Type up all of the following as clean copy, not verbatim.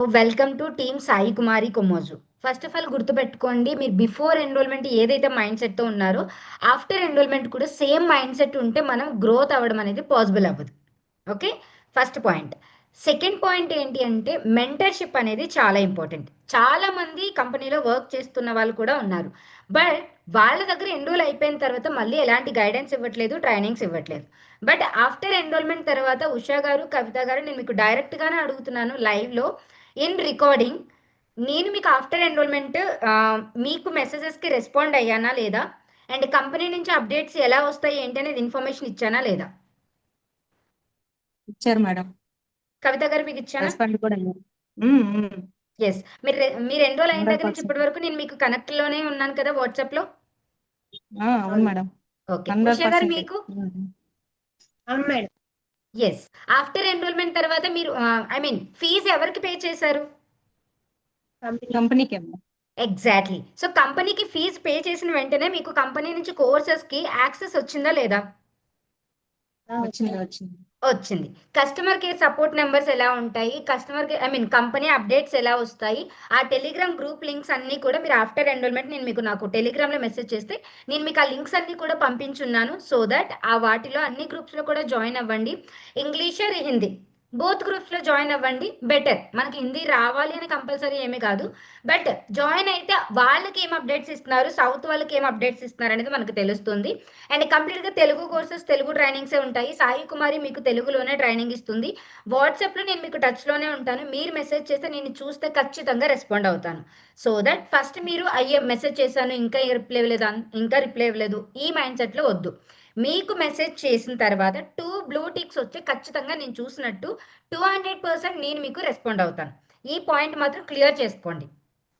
Welcome to team Sai Kumari Kommoju. First of all గుర్తుపెట్టుకోండి, మీరు before enrolment ఏదైతే మైండ్ సెట్తో ఉన్నారో ఆఫ్టర్ ఎన్రోల్మెంట్ కూడా సేమ్ మైండ్ సెట్ ఉంటే మనం గ్రోత్ అవ్వడం అనేది పాసిబుల్ అవ్వదు. Okay, first point. Second point ఏంటి అంటే మెంటర్షిప్ అనేది చాలా ఇంపార్టెంట్. చాలా మంది కంపెనీలో వర్క్ చేస్తున్న వాళ్ళు కూడా ఉన్నారు, బట్ వాళ్ళ దగ్గర ఎన్రోల్ అయిపోయిన తర్వాత మళ్ళీ ఎలాంటి గైడెన్స్ ఇవ్వట్లేదు, ట్రైనింగ్స్ ఇవ్వట్లేదు. బట్ ఆఫ్టర్ ఎన్రోల్మెంట్ తర్వాత ఉషా గారు, కవిత గారు, నేను మీకు డైరెక్ట్గానే అడుగుతున్నాను లైవ్లో ఇన్ రికార్డింగ్. నేను మీకు ఆఫ్టర్ ఎన్రోల్మెంట్ మీకు మెసేజెస్కి రెస్పాండ్ అయ్యానా లేదా, అండ్ కంపెనీ నుంచి అప్డేట్స్ ఎలా వస్తాయి ఏంటి అనేది ఇన్ఫర్మేషన్ ఇచ్చానా లేదా? ఇచ్చారు మేడం. కవిత గారు మీకు ఇచ్చానా? రెస్పాండ్ కూడా అయ్యారు. ఎస్. మీరు ఎన్రోల్ అయిన దగ్గర నుంచి 100%. ఇప్పటి వరకు నేను మీకు కనెక్ట్లోనే ఉన్నాను కదా వాట్సాప్లో. అవును మేడం. ఓకే, ఉషా గారు 100%. మీకు? అవును మేడం. ఎస్. ఆఫ్టర్ ఎన్రోల్మెంట్ తర్వాత మీరు ఐ మీన్ ఫీజు ఎవరికి పే చేశారు? కంపెనీకి మేడం. ఎగ్జాక్ట్లీ. సో కంపెనీకి ఫీజు పే చేసిన వెంటనే మీకు కంపెనీ నుంచి కోర్సెస్కి యాక్సెస్ వచ్చిందా లేదా? వచ్చింది వచ్చింది. వచ్చింది. కస్టమర్ కేర్ సపోర్ట్ నెంబర్స్ ఎలా ఉంటాయి, customer care I mean company updates ఎలా వస్తాయి, ఆ టెలిగ్రామ్ గ్రూప్ లింక్స్ అన్నీ కూడా మీరు ఆఫ్టర్ ఎన్రోల్మెంట్ నేను మీకు నాకు టెలిగ్రామ్లో మెసేజ్ చేస్తే నేను మీకు ఆ లింక్స్ అన్నీ కూడా పంపించున్నాను. సో దట్ ఆ వాటిలో అన్ని గ్రూప్స్లో కూడా జాయిన్ అవ్వండి. ఇంగ్లీష్ ఆర్ హిందీ బోత్ గ్రూప్స్లో జాయిన్ అవ్వండి. బెటర్, మనకి హిందీ రావాలి అని కంపల్సరీ ఏమీ కాదు, బట్ జాయిన్ అయితే వాళ్ళకి ఏం అప్డేట్స్ ఇస్తున్నారు, సౌత్ వాళ్ళకి ఏం అప్డేట్స్ ఇస్తున్నారు అనేది మనకు తెలుస్తుంది. అండ్ కంప్లీట్గా తెలుగు కోర్సెస్, తెలుగు ట్రైనింగ్సే ఉంటాయి. సాయి కుమారి మీకు తెలుగులోనే ట్రైనింగ్ ఇస్తుంది. వాట్సాప్లో నేను మీకు టచ్లోనే ఉంటాను. మీరు మెసేజ్ చేస్తే నేను చూస్తే ఖచ్చితంగా రెస్పాండ్ అవుతాను. సో దట్ ఫస్ట్ మీరు అయ్యే మెసేజ్ చేశాను ఇంకా రిప్లై ఇవ్వలేదు, ఇంకా రిప్లై ఇవ్వలేదు, ఈ మైండ్ సెట్లో వద్దు. మీకు మెసేజ్ చేసిన తర్వాత 2 బ్లూ టిక్స్ వచ్చి ఖచ్చితంగా నేను చూసినట్టు 200% నేను మీకు రెస్పాండ్ అవుతాను. ఈ పాయింట్ మాత్రం క్లియర్ చేసుకోండి.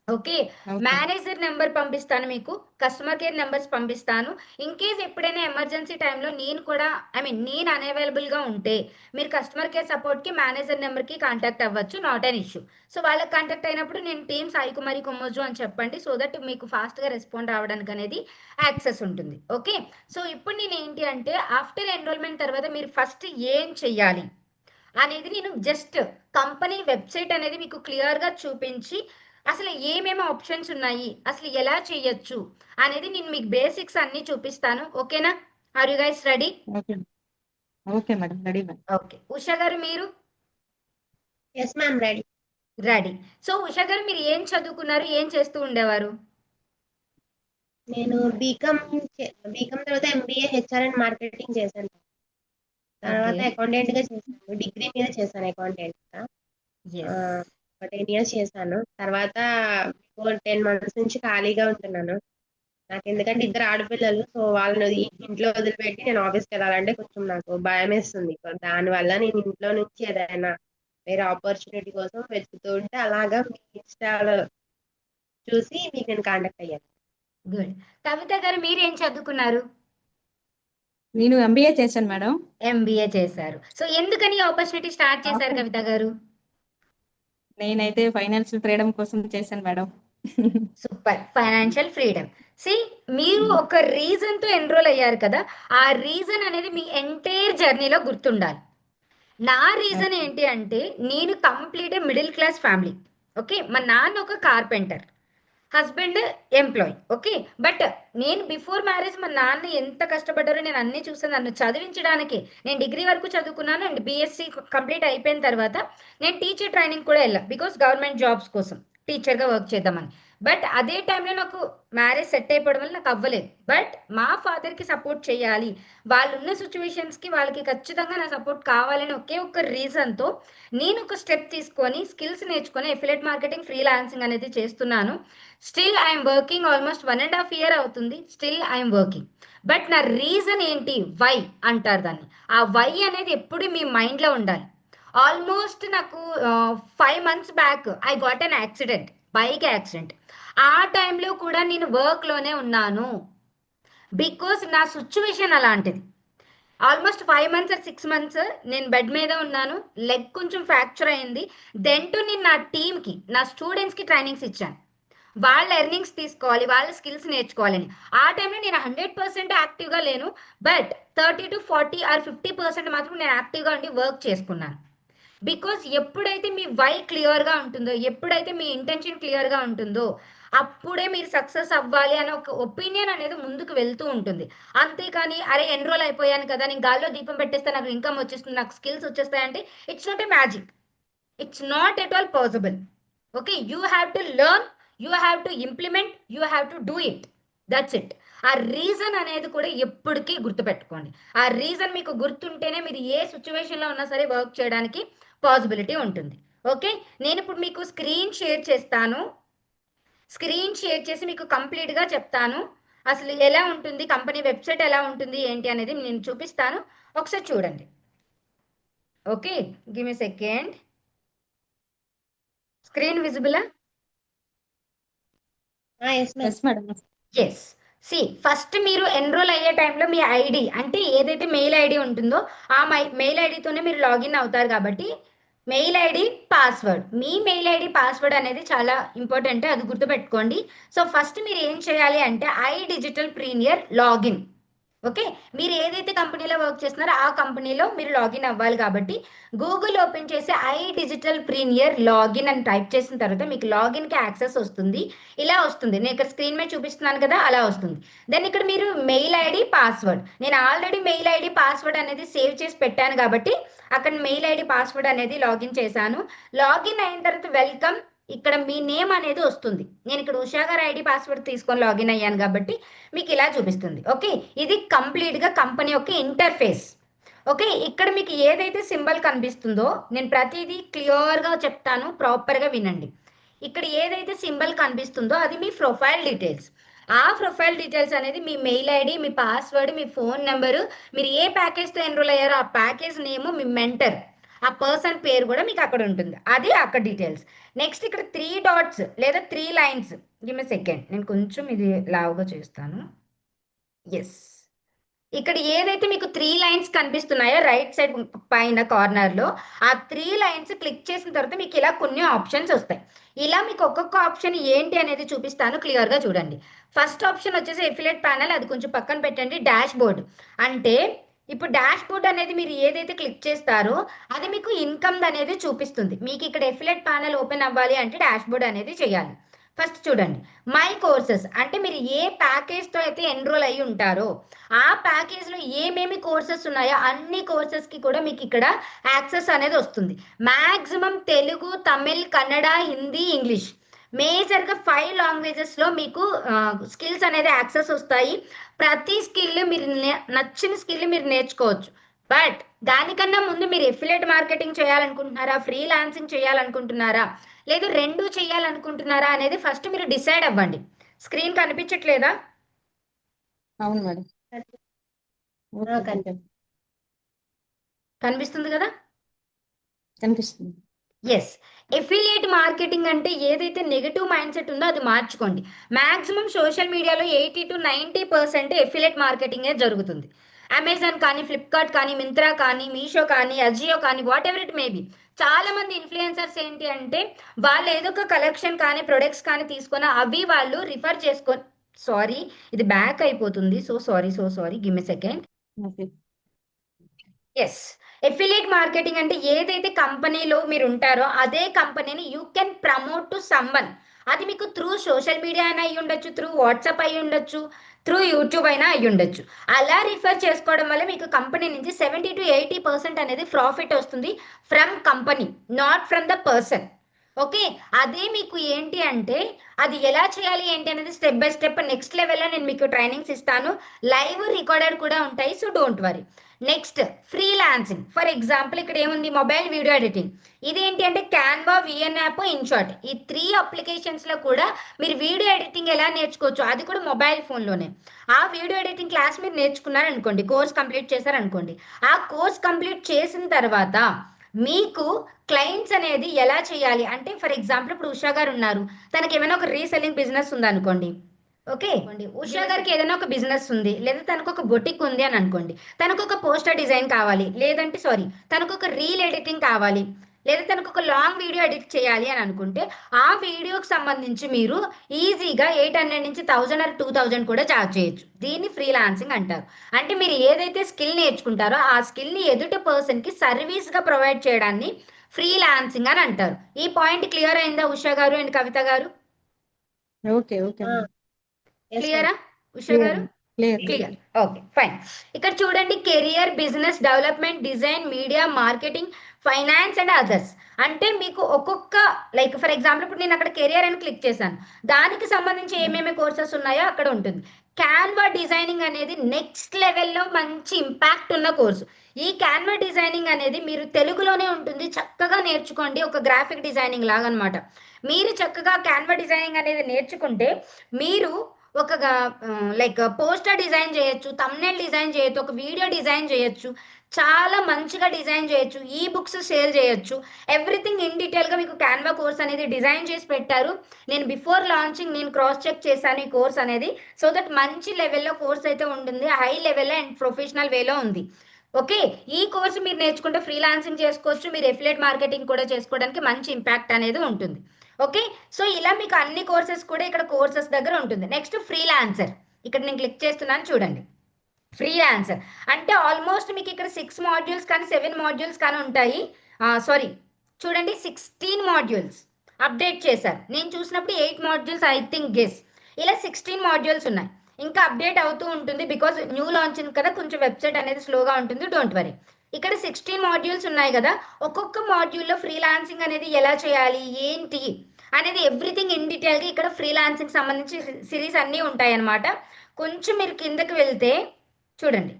ఓకే. ఓకే. మేనేజర్ నెంబర్ పంపిస్తాను మీకు, కస్టమర్ కేర్ నెంబర్స్ పంపిస్తాను. ఇన్ కేస్ ఎప్పుడైనా ఎమర్జెన్సీ టైంలో నేను కూడా ఐ మీన్ నేను అన్అవైలబుల్గా ఉంటే మీరు కస్టమర్ కేర్ సపోర్ట్కి మేనేజర్ నెంబర్కి కాంటాక్ట్ అవ్వచ్చు, నాట్ అన్ ఇష్యూ. సో వాళ్ళకి కాంటాక్ట్ అయినప్పుడు నేను టీమ్ సాయి కుమారి కొమ్మోజు అని చెప్పండి, సో దట్ మీకు ఫాస్ట్గా రెస్పాండ్ అవ్వడానికి అనేది యాక్సెస్ ఉంటుంది. ఓకే. సో ఇప్పుడు నేను ఏంటి అంటే ఆఫ్టర్ ఎన్రోల్మెంట్ తర్వాత మీరు ఫస్ట్ ఏం చెయ్యాలి అనేది నేను జస్ట్ కంపెనీ వెబ్సైట్ అనేది మీకు క్లియర్గా చూపించి అసలు ఏమేమి ఆప్షన్స్ ఉన్నాయి, అసలు ఎలా చేయొచ్చు అనేది నేను మీకు బేసిక్స్ అన్నీ చూపిస్తాను. ఓకేనా? Are you guys ready? Okay. Okay madam, ready madam. Okay. Usha గారు మీరు? Yes ma'am, ready. Ready. So Usha గారు మీరు ఏం చదువుకున్నారు, ఏం చేస్తూ ఉండేవారు? నేను బీకామ్ తర్వాత ఎంబీఏ హెచ్ఆర్ అండ్ మార్కెటింగ్ చేశాను. తర్వాత ఓకే. అకౌంటెంట్ గా చేశాను. డిగ్రీ మీద చేశాను అకౌంటెంట్ గా. ఎస్. ఒక 10 years చేశాను. తర్వాత 10 months నుంచి ఖాళీగా ఉంటున్నాను. నాకు ఎందుకంటే ఇద్దరు ఆడపిల్లలు, సో వాళ్ళని ఇంట్లో వదిలిపెట్టి నేను ఆఫీస్కి వెళ్ళాలంటే కొంచెం నాకు భయం వేస్తుంది. దానివల్ల నేను ఇంట్లో నుంచి ఏదైనా వేరే ఆపర్చునిటీ కోసం వెతుకుతూ ఉంటే అలాగా మీ ఇన్స్టాలో చూసి మీకు నేను కాంటాక్ట్ అయ్యాను. గుడ్. కవిత గారు మీరు ఏం చదువుకున్నారు? నేను ఎంబీఏ చేశాను మేడం. ఎంబీఏ చేశారు. సో ఎందుకని ఆపర్చునిటీ స్టార్ట్ చేశారు ఆఫ్టర్ కవిత గారు? నేనైతే ఫైనాన్షియల్ ఫ్రీడమ్ కోసం చేశాను madam. Super, financial freedom. See, మీరు ఒక రీజన్తో ఎన్రోల్ అయ్యారు కదా, ఆ రీజన్ అనేది మీ ఎంటైర్ జర్నీలో గుర్తుండాలి. నా రీజన్ ఓకే. ఏంటి అంటే నేను complete middle class family. Okay, మా నాన్న ఒక carpenter, husband employee. Okay, but నేను బిఫోర్ మ్యారేజ్ మా నాన్న ఎంత కష్టపడ్డారో నేను అన్నీ చూసాను. నన్ను చదివించడానికి నేను డిగ్రీ వరకు చదువుకున్నాను, అండ్ బీఎస్సీ కంప్లీట్ అయిపోయిన తర్వాత నేను టీచర్ ట్రైనింగ్ కూడా వెళ్ళా, బికాస్ గవర్నమెంట్ జాబ్స్ కోసం టీచర్గా వర్క్ చేద్దామని. బట్ అదే టైంలో నాకు మ్యారేజ్ సెట్ అయిపోవడం వల్ల నాకు అవ్వలేదు. బట్ మా ఫాదర్కి సపోర్ట్ చేయాలి, వాళ్ళు ఉన్న సిచ్యువేషన్స్కి వాళ్ళకి ఖచ్చితంగా నా సపోర్ట్ కావాలని ఒకే ఒక్క రీజన్తో నేను ఒక స్టెప్ తీసుకొని స్కిల్స్ నేర్చుకొని ఎఫిలియేట్ మార్కెటింగ్, ఫ్రీలాన్సింగ్ అనేది చేస్తున్నాను. Still I'm working, almost 1.5 year అవుతుంది. Still I'm working. బట్ నా రీజన్ ఏంటి, వై అంటారు దాన్ని. ఆ వై అనేది ఎప్పుడు మీ మైండ్లో ఉండాలి. ఆల్మోస్ట్ నాకు 5 months back I got an accident, bike accident. ఆ టైంలో కూడా నేను వర్క్లోనే ఉన్నాను, బికాస్ నా సిచ్యువేషన్ అలాంటిది. ఆల్మోస్ట్ 5 months ఆర్ 6 months నేను బెడ్ మీద ఉన్నాను, లెగ్ కొంచెం ఫ్రాక్చర్ అయింది. దెన్ టు నేను నా టీమ్కి, నా స్టూడెంట్స్కి ట్రైనింగ్స్ ఇచ్చాను. వాళ్ళ ఎర్నింగ్స్ తీసుకోవాలి, వాళ్ళ స్కిల్స్ నేర్చుకోవాలని. ఆ టైంలో నేను 100% యాక్టివ్గా లేను, బట్ 30 to 40 ఆర్ 50% మాత్రం నేను యాక్టివ్గా ఉండి వర్క్ చేసుకున్నాను. బికాజ్ ఎప్పుడైతే మీ వై క్లియర్గా ఉంటుందో, ఎప్పుడైతే మీ ఇంటెన్షన్ క్లియర్గా ఉంటుందో, అప్పుడే మీరు సక్సెస్ అవ్వాలి అనే ఒక ఒపీనియన్ అనేది ముందుకు వెళ్తూ ఉంటుంది. అంతేకాని అరే ఎన్రోల్ అయిపోయాను కదా, నేను గాల్లో దీపం పెట్టేస్తే నాకు ఇన్కమ్ వచ్చేస్తుంది, నాకు స్కిల్స్ వచ్చేస్తాయంటే it's not a magic. It's not at all possible. Okay, you have to learn, you have to implement, you have to do it. That's it. ఆ రీజన్ అనేది కూడా ఎప్పటికీ గుర్తుపెట్టుకోండి. ఆ రీజన్ మీకు గుర్తుంటేనే మీరు ఏ సిచ్యువేషన్లో ఉన్నా సరే వర్క్ చేయడానికి పాసిబిలిటీ ఉంటుంది. ఓకే, నేను ఇప్పుడు మీకు స్క్రీన్ షేర్ చేస్తాను. స్క్రీన్ షేర్ చేసి మీకు కంప్లీట్గా చెప్తాను అసలు ఎలా ఉంటుంది, కంపెనీ వెబ్సైట్ ఎలా ఉంటుంది ఏంటి అనేది నేను చూపిస్తాను. ఒకసారి చూడండి. Okay, give me second. Screen విజిబులా? Yes ma'am. Yes madam. Yes. సి ఫస్ట్ మీరు ఎన్రోల్ అయ్యే టైంలో మీ ఐడి అంటే ఏదైతే మెయిల్ ఐడి ఉంటుందో ఆ మెయిల్ ఐడితోనే మీరు లాగిన్ అవుతారు. కాబట్టి మెయిల్ ఐడి పాస్వర్డ్, మీ మెయిల్ ఐడి పాస్వర్డ్ అనేది చాలా ఇంపార్టెంట్, అది గుర్తుపెట్టుకోండి. సో ఫస్ట్ మీరు ఏం చేయాలి అంటే I digital premier login. Okay, మీరు ఏదైతే కంపెనీలో వర్క్ చేస్తున్నారో ఆ కంపెనీలో మీరు లాగిన్ అవ్వాలి. కాబట్టి గూగుల్ ఓపెన్ చేసి ఐ డిజిటల్ ప్రీమియర్ లాగిన్ అని టైప్ చేసిన తర్వాత మీకు లాగిన్కి యాక్సెస్ వస్తుంది. ఇలా వస్తుంది, నేను ఇక్కడ స్క్రీన్ మీద చూపిస్తున్నాను కదా, అలా వస్తుంది. దెన్ ఇక్కడ మీరు మెయిల్ ఐడి పాస్వర్డ్, నేను ఆల్రెడీ మెయిల్ ఐడి పాస్వర్డ్ అనేది సేవ్ చేసి పెట్టాను కాబట్టి అక్కడ మెయిల్ ఐడి పాస్వర్డ్ అనేది లాగిన్ చేశాను. లాగిన్ అయిన తర్వాత వెల్కమ్, ఇక్కడ మీ నేమ్ అనేది వస్తుంది. నేను ఇక్కడ ఉషా గారి ఐడి పాస్వర్డ్ తీసుకొని లాగిన్ అయ్యాను కాబట్టి మీకు ఇలా చూపిస్తుంది. ఓకే, ఇది కంప్లీట్గా కంపెనీ యొక్క ఇంటర్ఫేస్. ఓకే, ఇక్కడ మీకు ఏదైతే సింబల్ కనిపిస్తుందో నేను ప్రతిదీ క్లియర్గా చెప్తాను, ప్రాపర్గా వినండి. ఇక్కడ ఏదైతే సింబల్ కనిపిస్తుందో అది మీ ప్రొఫైల్ డీటెయిల్స్. ఆ ప్రొఫైల్ డీటెయిల్స్ అనేది మీ మెయిల్ ఐడి, మీ పాస్వర్డ్, మీ ఫోన్ నెంబరు, మీరు ఏ ప్యాకేజ్తో ఎన్రోల్ అయ్యారో ఆ ప్యాకేజ్ నేము, మీ మెంటర్ ఆ పర్సన్ పేరు కూడా మీకు అక్కడ ఉంటుంది, అది అక్కడ డీటెయిల్స్. నెక్స్ట్ ఇక్కడ 3 డాట్స్ లేదా 3 లైన్స్. గివ్ మీ సెకండ్, నేను కొంచెం ఇది లావుగా చేస్తాను. ఎస్, ఇక్కడ ఏదైతే మీకు 3 లైన్స్ కనిపిస్తున్నాయో రైట్ సైడ్ పైన కార్నర్లో, ఆ 3 లైన్స్ క్లిక్ చేసిన తర్వాత మీకు ఇలా కొన్ని ఆప్షన్స్ వస్తాయి. ఇలా మీకు ఒక్కొక్క ఆప్షన్ ఏంటి అనేది చూపిస్తాను, క్లియర్గా చూడండి. ఫస్ట్ ఆప్షన్ వచ్చేసి ఎఫిలియేట్ ప్యానల్, అది కొంచెం పక్కన పెట్టండి. డాష్ బోర్డ్ అంటే ఇప్పుడు డాష్ బోర్డ్ అనేది మీరు ఏదైతే క్లిక్ చేస్తారో అది మీకు ఇన్కమ్ అనేది చూపిస్తుంది. మీకు ఇక్కడ ఎఫిలియేట్ ప్యానల్ ఓపెన్ అవ్వాలి అంటే డాష్ బోర్డ్ అనేది చేయాలి. ఫస్ట్ చూడండి, మై కోర్సెస్ అంటే మీరు ఏ ప్యాకేజ్తో అయితే ఎన్రోల్ అయ్యి ఉంటారో ఆ ప్యాకేజ్లో ఏమేమి కోర్సెస్ ఉన్నాయో అన్ని కోర్సెస్కి కూడా మీకు ఇక్కడ యాక్సెస్ అనేది వస్తుంది. మ్యాక్సిమం తెలుగు, తమిళ్, కన్నడ, హిందీ, ఇంగ్లీష్, మేజర్గా 5 లాంగ్వేజెస్లో మీకు స్కిల్స్ అనేది యాక్సెస్ వస్తాయి. ప్రతి స్కిల్ మీరు నచ్చిన స్కిల్ మీరు నేర్చుకోవచ్చు. బట్ దానికన్నా ముందు మీరు ఎఫిలియేట్ మార్కెటింగ్ చేయాలనుకుంటున్నారా, ఫ్రీలాన్సింగ్ చేయాలనుకుంటున్నారా, లేదు రెండు చేయాలనుకుంటున్నారా అనేది ఫస్ట్ మీరు డిసైడ్ అవ్వండి. స్క్రీన్ కనిపించట్లేదా? అవును మేడం. కనిపిస్తుంది కదా? కనిపిస్తుంది. ఎస్, ఎఫిలియేట్ మార్కెటింగ్ అంటే ఏదైతే నెగటివ్ మైండ్ సెట్ ఉందో అది మార్చుకోండి. మ్యాక్సిమం సోషల్ మీడియాలో 80 to 90% ఎఫిలియేట్ మార్కెటింగే జరుగుతుంది. అమెజాన్ కానీ, ఫ్లిప్కార్ట్ కానీ, మింత్రా కానీ, మీషో కానీ, అజియో కానీ, వాట్ ఎవర్ ఇట్ మేబీ, చాలా మంది ఇన్ఫ్లుయెన్సర్స్ ఏంటి అంటే వాళ్ళు ఏదో ఒక కలెక్షన్ కానీ ప్రొడక్ట్స్ కానీ తీసుకొని అవి వాళ్ళు రిఫర్ చేసుకొని, సారీ ఇది బ్యాక్ అయిపోతుంది, so sorry give me second. Okay. Yes, affiliate marketing అంటే ఏదైతే కంపెనీలో మీరు ఉంటారో అదే కంపెనీని you can promote to someone. అది మీకు త్రూ సోషల్ మీడియా అయినా అయ్యి ఉండొచ్చు, త్రూ వాట్సాప్ అయ్యి ఉండొచ్చు, త్రూ యూట్యూబ్ అయినా అయ్యి ఉండొచ్చు. అలా రిఫర్ చేసుకోవడం వల్ల మీకు కంపెనీ నుంచి 70 to 80% అనేది ప్రాఫిట్ వస్తుంది from company, not from the person. Okay, అదే మీకు ఏంటి అంటే అది ఎలా చేయాలి ఏంటి అనేది స్టెప్ బై స్టెప్ నెక్స్ట్ లెవెల్లో నేను మీకు ట్రైనింగ్స్ ఇస్తాను, లైవ్ రికార్డెడ్ కూడా ఉంటాయి, so don't worry. Next freelancing. For example ఇక్కడ ఏముంది, మొబైల్ వీడియో ఎడిటింగ్. ఇదేంటి అంటే క్యాన్వా, విఎన్ యాప్, ఇన్షార్ట్, ఈ 3 అప్లికేషన్స్లో కూడా మీరు వీడియో ఎడిటింగ్ ఎలా నేర్చుకోవచ్చు, అది కూడా మొబైల్ ఫోన్లోనే. ఆ వీడియో ఎడిటింగ్ క్లాస్ మీరు నేర్చుకున్నారనుకోండి, కోర్స్ కంప్లీట్ చేశారనుకోండి, ఆ కోర్స్ కంప్లీట్ చేసిన తర్వాత మీకు క్లయింట్స్ అనేది ఎలా చేయాలి అంటే, ఫర్ ఎగ్జాంపుల్ ఇప్పుడు ఉషా గారు ఉన్నారు, తనకి ఏమైనా ఒక రీసెల్లింగ్ బిజినెస్ ఉందనుకోండి. ఓకే, ఉషా గారికి ఏదైనా ఒక బిజినెస్ ఉంది, లేదా తనకు ఒక బొటిక్ ఉంది అని అనుకోండి, తనకు ఒక పోస్టర్ డిజైన్ కావాలి, లేదంటే తనకు ఒక రీల్ ఎడిటింగ్ కావాలి, లేదా తనకు ఒక లాంగ్ వీడియో ఎడిట్ చేయాలి అని అనుకుంటే ఆ వీడియోకి సంబంధించి మీరు ఈజీగా 800 నుంచి 1000 or 2000 కూడా చార్జ్ చేయొచ్చు. దీన్ని ఫ్రీలాన్సింగ్ అంటారు. అంటే మీరు ఏదైతే స్కిల్ నేర్చుకుంటారో ఆ స్కిల్ని ఎదుటి పర్సన్కి సర్వీస్గా ప్రొవైడ్ చేయడాన్ని ఫ్రీలాన్సింగ్ అని అంటారు. ఈ పాయింట్ క్లియర్ అయిందా ఉషా గారు అండ్ కవిత గారు? ఓకే ఓకే ఆ, మేడం. yes క్లియరా ఉషా క్లియర్ గారు? Clear clear. Okay fine. ఇక్కడ చూడండి, career, business development, design, media, marketing, finance and others. అంటే మీకు ఒక్కొక్క లైక్ ఫర్ ఎగ్జాంపుల్ ఇప్పుడు నేను అక్కడ కెరియర్ అని క్లిక్ చేశాను, దానికి సంబంధించి ఏమేమి కోర్సెస్ ఉన్నాయో అక్కడ ఉంటుంది. క్యాన్వా డిజైనింగ్ అనేది నెక్స్ట్ లెవెల్లో మంచి ఇంపాక్ట్ ఉన్న కోర్సు. ఈ క్యాన్వా డిజైనింగ్ అనేది మీరు తెలుగులోనే ఉంటుంది, చక్కగా నేర్చుకోండి. ఒక గ్రాఫిక్ డిజైనింగ్ లాగా అనమాట. మీరు చక్కగా క్యాన్వా డిజైనింగ్ అనేది నేర్చుకుంటే మీరు ఒక లైక్ పోస్టర్ డిజైన్ చేయొచ్చు, థంబ్నెయిల్ డిజైన్ చేయొచ్చు, ఒక వీడియో డిజైన్ చేయొచ్చు, చాలా మంచిగా డిజైన్ చేయొచ్చు, ఈ బుక్స్ సేల్ చేయొచ్చు. ఎవ్రీథింగ్ ఇన్ డీటెయిల్గా మీకు క్యాన్వా కోర్స్ అనేది డిజైన్ చేసి పెట్టారు. నేను బిఫోర్ లాంచింగ్ నేను క్రాస్ చెక్ చేశాను ఈ కోర్స్ అనేది. సో దట్ మంచి లెవెల్లో కోర్స్ అయితే ఉంటుంది, హై లెవెల్లో అండ్ ప్రొఫెషనల్ వేలో ఉంది. ఓకే, ఈ కోర్సు మీరు నేర్చుకుంటే ఫ్రీలాన్సింగ్ చేసుకోవచ్చు, మీరు ఎఫిలియేట్ మార్కెటింగ్ కూడా చేసుకోవడానికి మంచి ఇంపాక్ట్ అనేది ఉంటుంది. ఓకే, సో ఇలా మీకు అన్ని కోర్సెస్ కూడా ఇక్కడ కోర్సెస్ దగ్గర ఉంటుంది. నెక్స్ట్ ఫ్రీలాన్సర్, ఇక్కడ నేను క్లిక్ చేస్తున్నాను చూడండి. ఫ్రీలాన్సర్ అంటే ఆల్మోస్ట్ మీకు ఇక్కడ 6 మాడ్యూల్స్ కానీ 7 మాడ్యూల్స్ కానీ ఉంటాయి. సారీ, చూడండి 16 మాడ్యూల్స్ అప్డేట్ చేశారు. నేను చూసినప్పుడు 8 మాడ్యూల్స్ ఐ థింక్ గెస్. ఇలా 16 మాడ్యూల్స్ ఉన్నాయి. ఇంకా అప్డేట్ అవుతూ ఉంటుంది బికాజ్ న్యూ లాంచింగ్ కదా, కొంచెం వెబ్సైట్ అనేది స్లోగా ఉంటుంది, డోంట్ వరీ. ఇక్కడ 16 మాడ్యూల్స్ ఉన్నాయి కదా, ఒక్కొక్క మాడ్యూల్లో ఫ్రీలాన్సింగ్ అనేది ఎలా చేయాలి ఏంటి అనేది ఎవ్రీథింగ్ ఇన్ డీటెయిల్గా ఇక్కడ ఫ్రీలాన్సింగ్ సంబంధించి సిరీస్ అన్నీ ఉంటాయి అన్నమాట. కొంచెం మీరు కిందకి వెళ్తే చూడండి,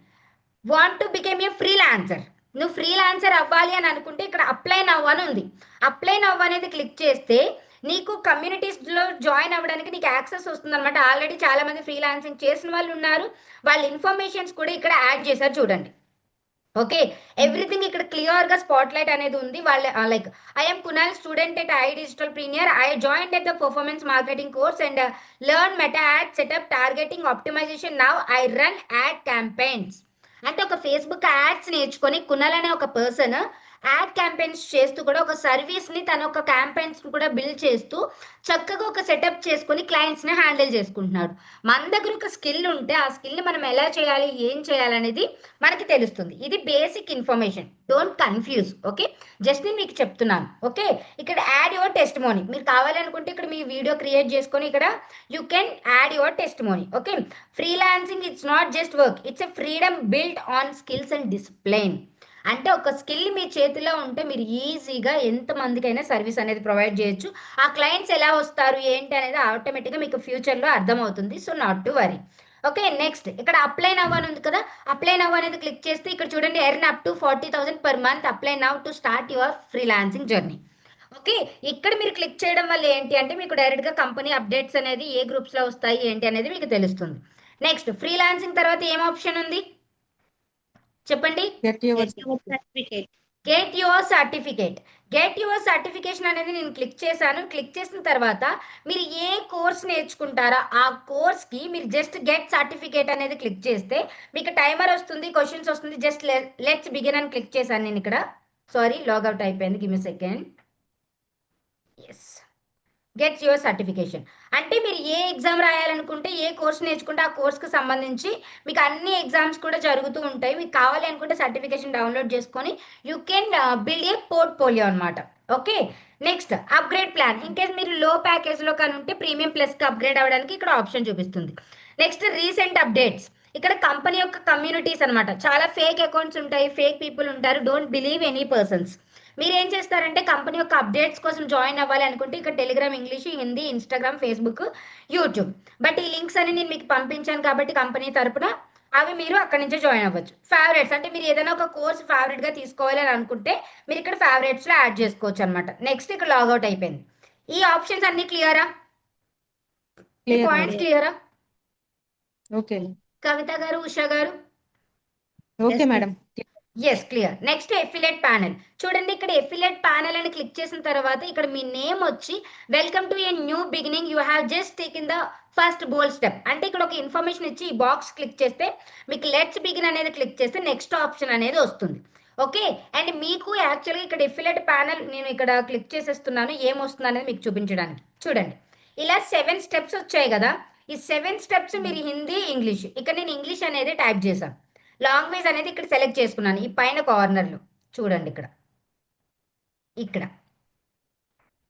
want to become a freelancer. నువ్వు ఫ్రీలాన్సర్ అవ్వాలి అని అనుకుంటే ఇక్కడ అప్లై నవ్ అని ఉంది. అప్లై నవ్ అనేది క్లిక్ చేస్తే నీకు కమ్యూనిటీస్లో జాయిన్ అవ్వడానికి నీకు యాక్సెస్ వస్తుంది అనమాట. ఆల్రెడీ చాలా మంది ఫ్రీలాన్సింగ్ చేసిన వాళ్ళు ఉన్నారు, వాళ్ళ ఇన్ఫర్మేషన్స్ కూడా ఇక్కడ యాడ్ చేశారు చూడండి. ఓకే, ఎవ్రీథింగ్ ఇక్కడ క్లియర్ గా స్పాట్ లైట్ అనేది ఉంది. వాళ్ళ like I'm Kunal, student at I digital premier. I joined at the performance marketing course and learn Meta ad setup, targeting, optimization. Now I run ad campaigns. అంటే ఒక Facebook ads నేర్చుకొని కునాల్ అనే ఒక person add campaigns చేస్తూ కూడా ఒక service ని తన ఒక క్యాంపెయిన్స్ కూడా బిల్డ్ చేస్తూ చక్కగా ఒక సెటప్ చేసుకొని క్లయింట్స్ ని హ్యాండిల్ చేసుకుంటున్నాడు. మన దగ్గర ఒక స్కిల్ ఉంటే ఆ స్కిల్ ని మనం ఎలా చేయాలి, ఏం చేయాలనేది మనకి తెలుస్తుంది. ఇది basic information, don't confuse. Okay, just నేను మీకు చెప్తున్నాను. ఓకే, ఇక్కడ యాడ్ యువర్ టెస్టిమోనీ. మీరు కావాలనుకుంటే ఇక్కడ మీ వీడియో క్రియేట్ చేసుకొని ఇక్కడ you can add your testimony. Okay, freelancing it's not just work, it's a freedom build on skills and discipline. అంటే ఒక స్కిల్ మీ చేతిలో ఉంటే మీరు ఈజీగా ఎంతమందికైనా సర్వీస్ అనేది ప్రొవైడ్ చేయొచ్చు. ఆ క్లయింట్స్ ఎలా వస్తారు ఏంటి అనేది ఆటోమేటిక్గా మీకు ఫ్యూచర్లో అర్థమవుతుంది. So not to worry. Okay, next ఇక్కడ అప్లై నవ్ అని ఉంది కదా, అప్లై నవ్ అనేది క్లిక్ చేస్తే ఇక్కడ చూడండి, earn up to 40,000 per month. Apply now to start your freelancing journey. Okay, ఇక్కడ మీరు క్లిక్ చేయడం వల్ల ఏంటి అంటే మీకు డైరెక్ట్గా కంపెనీ అప్డేట్స్ అనేది ఏ గ్రూప్స్లో వస్తాయి ఏంటి అనేది మీకు తెలుస్తుంది. నెక్స్ట్ ఫ్రీలాన్సింగ్ తర్వాత ఏం ఆప్షన్ ఉంది చెప్పండి? Get your certificate. Get your certificate. Get your certification అనేది నేను క్లిక్ చేశాను. క్లిక్ చేసిన తర్వాత మీరు ఏ కోర్స్ నేర్చుకుంటారో ఆ కోర్స్కి మీరు జస్ట్ గెట్ సర్టిఫికేట్ అనేది క్లిక్ చేస్తే మీకు టైమర్ వస్తుంది, క్వశ్చన్స్ వస్తుంది. జస్ట్ లెట్స్ బిగిన్ అని క్లిక్ చేశాను నేను ఇక్కడ. సారీ, లాగౌట్ అయిపోయింది, give me second. Yes, get your certification అంటే మీరు ఏ ఎగ్జామ్ రాయాలనుకుంటే, ఏ కోర్స్ నేర్చుకుంటే ఆ కోర్స్కి సంబంధించి మీకు అన్ని ఎగ్జామ్స్ కూడా జరుగుతూ ఉంటాయి. మీకు కావాలి అనుకుంటే సర్టిఫికేషన్ డౌన్లోడ్ చేసుకొని you can build a portfolio అనమాట. Okay, next upgrade plan. In case మీరు లో ప్యాకేజ్లో కానీ ఉంటే ప్రీమియం ప్లస్కి అప్గ్రేడ్ అవ్వడానికి ఇక్కడ ఆప్షన్ చూపిస్తుంది. Next recent updates. ఇక్కడ కంపెనీ యొక్క కమ్యూనిటీస్ అనమాట. చాలా ఫేక్ అకౌంట్స్ ఉంటాయి, ఫేక్ పీపుల్ ఉంటారు. Don't believe any persons. మీరు ఏం చేస్తారంటే కంపెనీ యొక్క అప్డేట్స్ కోసం జాయిన్ అవ్వాలి అనుకుంటే ఇక్కడ Telegram English, Hindi, Instagram, Facebook, YouTube. But ఈ లింక్స్ అని నేను మీకు పంపించాను కాబట్టి కంపెనీ తరపున అవి మీరు అక్కడి నుంచే జాయిన్ అవ్వచ్చు. ఫేవరెట్స్ అంటే మీరు ఏదైనా ఒక కోర్స్ ఫేవరెట్గా తీసుకోవాలి అని అనుకుంటే మీరు ఇక్కడ ఫేవరెట్స్లో యాడ్ చేసుకోవచ్చు అనమాట. నెక్స్ట్ ఇక్కడ లాగౌట్ అయిపోయింది. ఈ ఆప్షన్స్ అన్ని క్లియరా? ఈ క్లియర్ పాయింట్స్ క్లియరా? ఓకే కవిత గారు, ఉషా గారు? Okay madam. Yes, clear. Next affiliate panel. చూడండి, ఇక్కడ ఎఫిలియేట్ ప్యానెల్ అని క్లిక్ చేసిన తర్వాత ఇక్కడ మీ నేమ్ వచ్చి welcome to a new beginning, you have just taken the first bold step. అంటే ఇక్కడ ఒక ఇన్ఫర్మేషన్ ఇచ్చి ఈ బాక్స్ క్లిక్ చేస్తే మీకు లెట్స్ బిగిన్ అనేది క్లిక్ చేస్తే నెక్స్ట్ ఆప్షన్ అనేది వస్తుంది. ఓకే, అండ్ మీకు యాక్చువల్గా ఇక్కడ ఎఫిలియేట్ ప్యానెల్ నేను ఇక్కడ క్లిక్ చేసేస్తున్నాను, ఏమొస్తుంది అనేది మీకు చూపించడానికి. చూడండి, ఇలా 7 స్టెప్స్ వచ్చాయి కదా. ఈ 7 స్టెప్స్ మీరు హిందీ, ఇంగ్లీష్. ఇక్కడ నేను ఇంగ్లీష్ అనేది టైప్ చేశాను. లాంగ్వేజ్ అనేది ఇక్కడ సెలెక్ట్ చేసుకున్నాను ఈ పైన కార్నర్లో చూడండి. ఇక్కడ ఇక్కడ.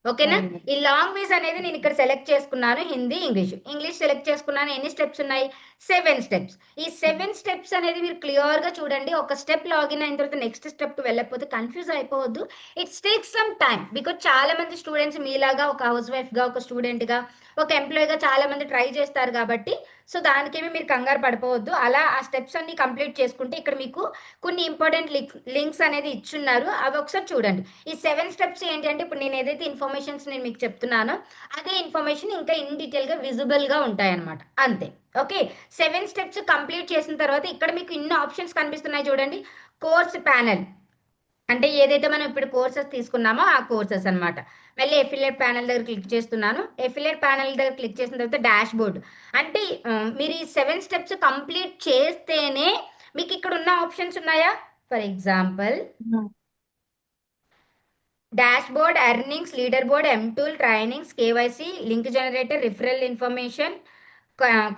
ఓకేనా? అవును మేడం. ఈ లాంగ్వేజ్ అనేది నేను ఇక్కడ సెలెక్ట్ చేసుకున్నాను, హిందీ, ఇంగ్లీష్ సెలెక్ట్ చేసుకున్నాను. ఎన్ని స్టెప్స్ ఉన్నాయి? 7 స్టెప్స్. ఈ 7 స్టెప్స్ అనేది మీరు క్లియర్ గా చూడండి. ఒక స్టెప్ లాగిన్ అయిన తర్వాత నెక్స్ట్ స్టెప్ కి వెళ్ళకపోతే కన్ఫ్యూజ్ అయిపోవద్దు. It's take some time, because చాలా మంది స్టూడెంట్స్ మీలాగా ఒక హౌస్ వైఫ్ గా, ఒక స్టూడెంట్ గా, ఒక ఎంప్లాయ్ గా చాలా మంది ట్రై చేస్తారు కాబట్టి సో దానికేమి మీరు కంగారు పడిపోవద్దు. అలా ఆ స్టెప్స్ అన్ని కంప్లీట్ చేసుకుంటే ఇక్కడ మీకు కొన్ని ఇంపార్టెంట్ లింక్స్ అనేది ఇచ్చున్నారు, అవి ఒకసారి చూడండి. ఈ 7 స్టెప్స్ ఏంటి అంటే ఇప్పుడు నేను ఏదైతే ఇన్ఫర్మేషన్స్ నేను మీకు చెప్తున్నానో అదే ఇన్ఫర్మేషన్ ఇంకా ఇన్ డీటెయిల్ గా విజిబుల్ గా ఉంటాయి అనమాట, అంతే. ఓకే, 7 స్టెప్స్ కంప్లీట్ చేసిన తర్వాత ఇక్కడ మీకు ఇన్ని ఆప్షన్స్ కనిపిస్తున్నాయి చూడండి. కోర్స్ ప్యానెల్ అంటే ఏదైతే మనం ఇప్పుడు కోర్సెస్ తీసుకున్నామో ఆ కోర్సెస్ అన్నమాట. మళ్ళీ ఎఫిలియేట్ ప్యానెల్ దగ్గర క్లిక్ చేస్తున్నాను. ఎఫిలియేట్ ప్యానెల్ దగ్గర క్లిక్ చేసిన తర్వాత డాష్ బోర్డ్ అంటే మీరు ఈ 7 స్టెప్స్ కంప్లీట్ చేస్తేనే మీకు ఇక్కడ ఉన్న ఆప్షన్స్ ఉన్నాయా. For example dash board, earnings, leader board, tool, trainings, KYC, link generator, referral information,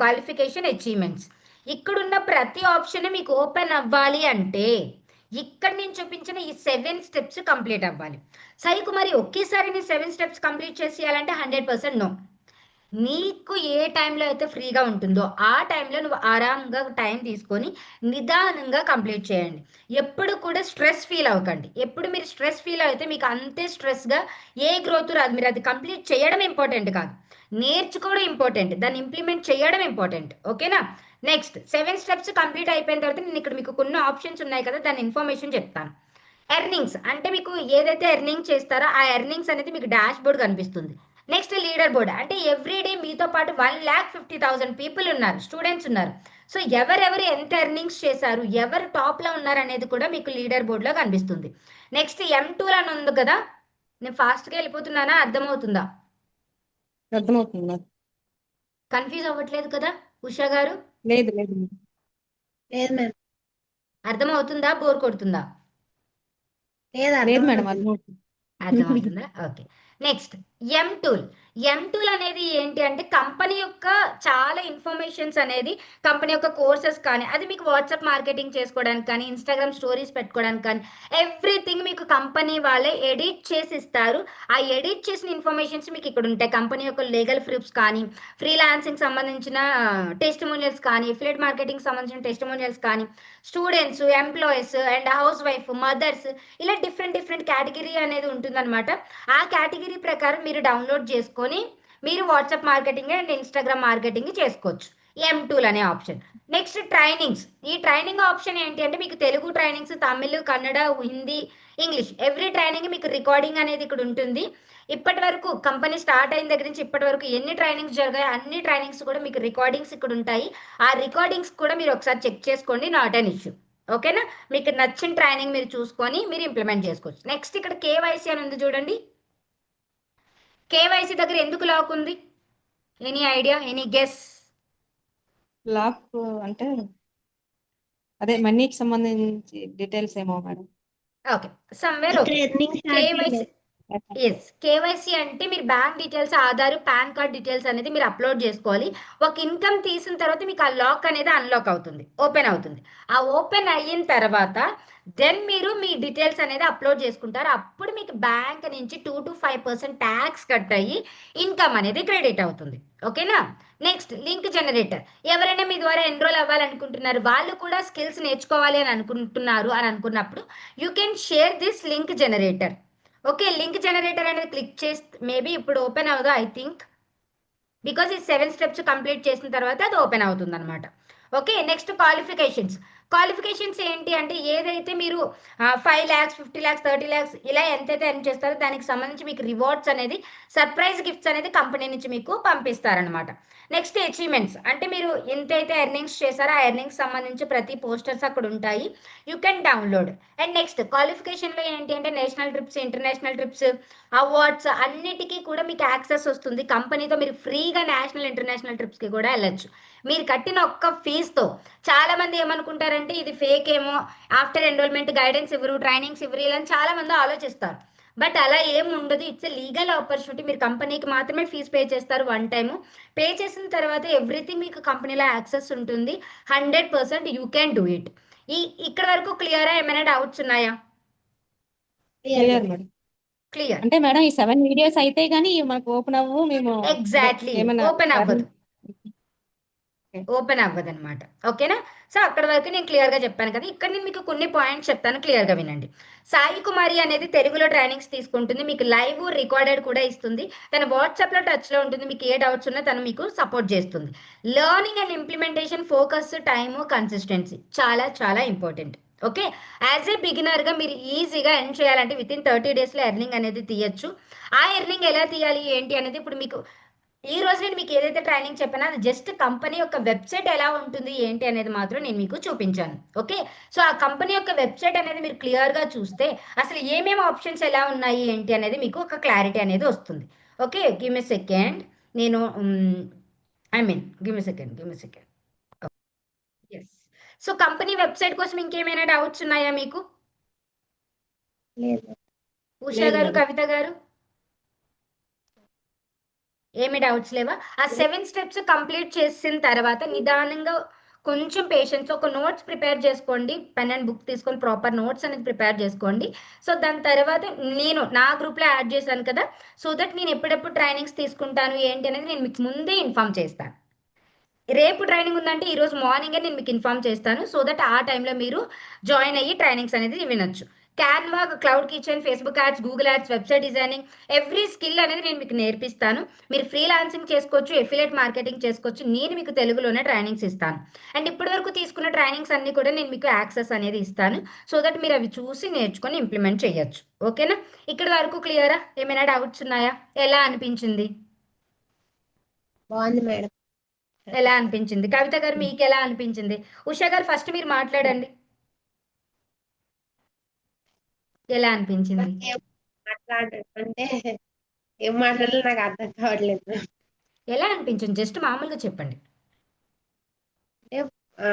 qualification, achievements. ఇక్కడున్న ప్రతి ఆప్షన్ మీకు ఓపెన్ అవ్వాలి అంటే ఇక్కడ నేను చూపించిన ఈ 7 స్టెప్స్ కంప్లీట్ అవ్వాలి. సైకు మరి ఒకేసారి నేను 7 స్టెప్స్ కంప్లీట్ చేసేయాలంటే 100% నో. నీకు ఏ టైంలో అయితే ఫ్రీగా ఉంటుందో ఆ టైంలో నువ్వు ఆరాంగా టైం తీసుకొని నిదానంగా కంప్లీట్ చేయండి. ఎప్పుడు కూడా స్ట్రెస్ ఫీల్ అవ్వకండి. ఎప్పుడు మీరు స్ట్రెస్ ఫీల్ అయితే మీకు అంతే స్ట్రెస్గా ఏ గ్రోత్ రాదు. మీరు అది కంప్లీట్ చేయడం ఇంపార్టెంట్ కాదు, నేర్చుకోవడం ఇంపార్టెంట్, దాన్ని ఇంప్లిమెంట్ చేయడం ఇంపార్టెంట్. ఓకేనా? నెక్స్ట్ 7 స్టెప్స్ కంప్లీట్ అయిపోయిన తర్వాత నేను ఇక్కడ మీకు కొన్ని ఆప్షన్స్ ఉన్నాయి కదా, దాని ఇన్ఫర్మేషన్ చెప్తాను. ఎర్నింగ్స్ అంటే మీకు ఏదైతే ఎర్నింగ్ చేస్తారో ఆ ఎర్నింగ్స్ అనేది మీకు డాష్ బోర్డ్ కనిపిస్తుంది. నెక్స్ట్ లీడర్ బోర్డ్ అంటే ఎవ్రీడే మీతో పాటు 1,50,000 పీపుల్ ఉన్నారు, స్టూడెంట్స్ ఉన్నారు. సో ఎవరెవరు ఎంత ఎర్నింగ్స్ చేశారు, ఎవరు టాప్లో ఉన్నారు అనేది కూడా మీకు లీడర్ బోర్డ్లో కనిపిస్తుంది. నెక్స్ట్ M2 అని ఉంది కదా, నేను ఫాస్ట్గా వెళ్ళిపోతున్నానా, అర్థమవుతుందా? అర్థమవుతుంది మేడం. కన్ఫ్యూజ్ అవ్వట్లేదు కదా ఉషా గారు? లేదు లేదు మేడం. లేదు మ్యామ్. అర్థమవుతుందా, బోర్ కొడుతుందా? లేదు లేదు మేడం, అర్థమవుతుంది. అర్థమవుతుందా? ఓకే. నెక్స్ట్ M టూల్ అనేది ఏంటి అంటే కంపెనీ యొక్క చాలా ఇన్ఫర్మేషన్స్ అనేది, కంపెనీ యొక్క కోర్సెస్ కానీ అది మీకు వాట్సాప్ మార్కెటింగ్ చేసుకోవడానికి కానీ, ఇన్స్టాగ్రామ్ స్టోరీస్ పెట్టుకోవడానికి కానీ ఎవ్రీథింగ్ మీకు కంపెనీ వాళ్ళే ఎడిట్ చేసి ఇస్తారు. ఆ ఎడిట్ చేసిన ఇన్ఫర్మేషన్స్ మీకు ఇక్కడ ఉంటాయి. కంపెనీ యొక్క లీగల్ ప్రూఫ్స్ కానీ, ఫ్రీలాన్సింగ్ సంబంధించిన టెస్టిమోనియల్స్ కానీ, ఎఫిలియేట్ మార్కెటింగ్ సంబంధించిన టెస్టిమోనియల్స్ కానీ, students, employees and housewife, mothers, ఇలా డిఫరెంట్ కేటగిరీ అనేది ఉంటుందన్నమాట. ఆ కేటగిరీ ప్రకారం మీరు డౌన్లోడ్ చేసుకొని మీరు WhatsApp marketing and Instagram marketing చేసుకోవచ్చు. M2 అనే ఆప్షన్. Next trainings. ఈ ట్రైనింగ్ ఆప్షన్ ఏంటి అంటే మీకు Telugu trainings, Tamil, Kannada, Hindi, English every training మీకు రికార్డింగ్ అనేది ఇక్కడ ఉంటుంది. ఇప్పటి వరకు కంపెనీ స్టార్ట్ అయిన దగ్గర నుంచి ఇప్పటి వరకు ఎన్ని ట్రైనింగ్స్ జరిగాయి అన్ని ట్రైనింగ్స్ కూడా మీకు రికార్డింగ్స్ ఇక్కడ ఉంటాయి. ఆ రికార్డింగ్స్ కూడా మీరు ఒకసారి చెక్ చేసుకోండి, నాట్ అన్ ఇష్యూ. ఓకేనా? మీకు నచ్చిన ట్రైనింగ్ మీరు చూసుకొని మీరు ఇంప్లిమెంట్ చేసుకోవచ్చు. నెక్స్ట్ ఇక్కడ కేవైసీ అని ఉంది చూడండి. కేవైసీ దగ్గర ఎందుకు లాక్ ఉంది? Any idea, any guess? Lock అంటే అదే మనీకి సంబంధించి డీటెయిల్స్ ఏమో మేడం. Okay, somewhere. ఇక్కడ okay, earning KYC. Yes, KYC అంటే మీరు bank details, Aadhaar, PAN card details అనేది మీరు అప్లోడ్ చేసుకోవాలి. ఒక ఇన్కమ్ తీసిన తర్వాత మీకు ఆ లాక్ అనేది అన్లాక్ అవుతుంది, ఓపెన్ అవుతుంది. ఆ ఓపెన్ అయిన తర్వాత దెన్ మీరు మీ డీటెయిల్స్ అనేది అప్లోడ్ చేసుకుంటారు. అప్పుడు మీకు బ్యాంక్ నుంచి 2 to 5% ట్యాక్స్ కట్ అయ్యి ఇన్కమ్ అనేది క్రెడిట్ అవుతుంది. ఓకేనా? Next link generator. ఎవరైనా మీ ద్వారా ఎన్రోల్ అవ్వాలనుకుంటున్నారు, వాళ్ళు కూడా స్కిల్స్ నేర్చుకోవాలి అని అనుకున్నప్పుడు you can share this link generator. Okay, link generator అనేది క్లిక్ చేస్తే మేబీ ఇప్పుడు ఓపెన్ అవ్వదు, ఐ థింక్, బికాజ్ ఈ 7 స్టెప్స్ కంప్లీట్ చేసిన తర్వాత అది ఓపెన్ అవుతుంది అనమాట. ఓకే, నెక్స్ట్ క్వాలిఫికేషన్స్ ఏంటి అంటే ఏదైతే మీరు 5 lakhs, 50 lakhs, 30 lakhs ఇలా ఎంతైతే ఎర్న్ చేస్తారో దానికి సంబంధించి మీకు రివార్డ్స్ అనేది, సర్ప్రైజ్ గిఫ్ట్స్ అనేది కంపెనీ నుంచి మీకు పంపిస్తారనమాట. నెక్స్ట్ అచీవ్మెంట్స్ అంటే మీరు ఎంతైతే ఎర్నింగ్స్ చేశారో ఆ ఎర్నింగ్స్ సంబంధించి ప్రతి పోస్టర్స్ అక్కడ ఉంటాయి, you can download. And next క్వాలిఫికేషన్లో ఏంటి అంటే national trips, international trips, awards అన్నిటికీ కూడా మీకు యాక్సెస్ వస్తుంది. కంపెనీతో మీరు ఫ్రీగా నేషనల్, ఇంటర్నేషనల్ ట్రిప్స్కి కూడా వెళ్ళొచ్చు మీరు కట్టిన ఒక్క ఫీజుతో. చాలా మంది ఏమనుకుంటారంటే ఇది ఫేక్ ఏమో, ఆఫ్టర్ ఎన్రోల్మెంట్ గైడెన్స్ ఇవ్వరు, ట్రైనింగ్స్ ఇవ్వరు, ఇలా చాలా మంది ఆలోచిస్తారు. బట్ అలా ఏం ఉండదు. It's a legal opportunity. మీరు కంపెనీకి మాత్రమే ఫీజు పే చేస్తారు వన్ టైం. పే చేసిన తర్వాత ఎవ్రీథింగ్ మీకు కంపెనీలో యాక్సెస్ ఉంటుంది. 100% యూ క్యాన్ డూ ఇట్. ఇక్కడ వరకు క్లియరా? ఏమైనా డౌట్స్ ఉన్నాయా? Clear madam. క్లియర్. అంటే మేడం ఈ 7 వీడియోస్ అయితే గానీ మనకు ఓపెన్ అవ్వు మేము అదే ఎగ్జాక్ట్లీ. ఏమన్నా ఓపెన్ అవ్వదు. ఓకే. ఓపెన్ అవ్వదనమాట. ఓకేనా? సో, అక్కడి వరకు నేను క్లియర్‌గా చెప్పాను కదా! ఇక్కడ నేను మీకు కొన్ని పాయింట్స్ చెప్తాను క్లియర్‌గా వినండి. సాయి కుమారి అనేది తెలుగులో ట్రైనింగ్స్ తీసుకుంటుంది. మీకు లైవ్, రికార్డెడ్ కూడా ఇస్తుంది. తను వాట్సాప్‌లో టచ్‌లో ఉంటుంది. మీకు ఏ డౌట్స్ ఉన్నా తను మీకు సపోర్ట్ చేస్తుంది. Learning and implementation focus, time, consistency చాలా చాలా ఇంపార్టెంట్. ఓకే. యాజ్ ఏ బిగినర్‌గా మీరు ఈజీగా ఎర్న్ చేయాలంటే వితిన్ 30 డేస్‌లో ఎర్నింగ్ అనేది తీయొచ్చు. ఆ ఎర్నింగ్ ఎలా తీయాలి ఏంటి అనేది ఇప్పుడు మీకు ఈ రోజు నేను మీకు ఏదైతే ట్రైనింగ్ చెప్పానో అది జస్ట్ కంపెనీ యొక్క వెబ్సైట్ ఎలా ఉంటుంది ఏంటి అనేది మాత్రం నేను మీకు చూపించాను. ఓకే. సో ఆ కంపెనీ యొక్క వెబ్సైట్ అనేది మీరు క్లియర్గా చూస్తే అసలు ఏమేమి ఆప్షన్స్ ఎలా ఉన్నాయి ఏంటి అనేది మీకు ఒక క్లారిటీ అనేది వస్తుంది. ఓకే. Give me second. నేను give me second. Yes. So company website కోసం ఇంకేమైనా డౌట్స్ ఉన్నాయా మీకు? లేదు. ఉషా లేదు గారు, మేడం. కవిత గారు ఏమి డౌట్స్ లేవా? ఆ 7 స్టెప్స్ కంప్లీట్ చేసిన తర్వాత నిదానంగా కొంచెం పేషెన్స్ ఒక నోట్స్ ప్రిపేర్ చేసుకోండి. పెన్ అండ్ బుక్ తీసుకొని ప్రాపర్ నోట్స్ అనేది ప్రిపేర్ చేసుకోండి. సో దాని తర్వాత నేను నా గ్రూప్‌లో యాడ్ చేశాను కదా! సో దట్ నేను ఎప్పుడెప్పుడు ట్రైనింగ్స్ తీసుకుంటాను ఏంటి అనేది నేను మీకు ముందే ఇన్ఫార్మ్ చేస్తాను. రేపు ట్రైనింగ్ ఉందంటే ఈరోజు మార్నింగే నేను మీకు ఇన్ఫార్మ్ చేస్తాను. సో దట్ ఆ టైంలో మీరు జాయిన్ అయ్యి ట్రైనింగ్స్ అనేది వినొచ్చు. Canva, cloud kitchen, Facebook ads, Google ads, website designing every skill అనేది నేను మీకు నేర్పిస్తాను. మీరు ఫ్రీలాన్సింగ్ చేసుకోవచ్చు, ఎఫిలియేట్ మార్కెటింగ్ చేసుకోవచ్చు. నేను మీకు తెలుగులోనే ట్రైనింగ్స్ ఇస్తాను. అండ్ ఇప్పటివరకు తీసుకున్న ట్రైనింగ్స్ అన్నీ కూడా నేను మీకు యాక్సెస్ అనేది ఇస్తాను. సో దట్ మీరు అవి చూసి నేర్చుకొని ఇంప్లిమెంట్ చేయొచ్చు. ఓకేనా? ఇక్కడి వరకు క్లియరా? ఏమైనా డౌట్స్ ఉన్నాయా? ఎలా అనిపించింది? బాగుంది మేడం. ఎలా అనిపించింది? కవిత గారు మీకెలా అనిపించింది? ఉషా గారు ఫస్ట్ మీరు మాట్లాడండి. ఎలా అనిపించింది? ఏం అంటే ఏం మాట్లాడాలో నాకు అర్థం కావట్లేదు. ఎలా అనిపించింది? జస్ట్ మామూలుగా చెప్పండి. అంటే ఆ,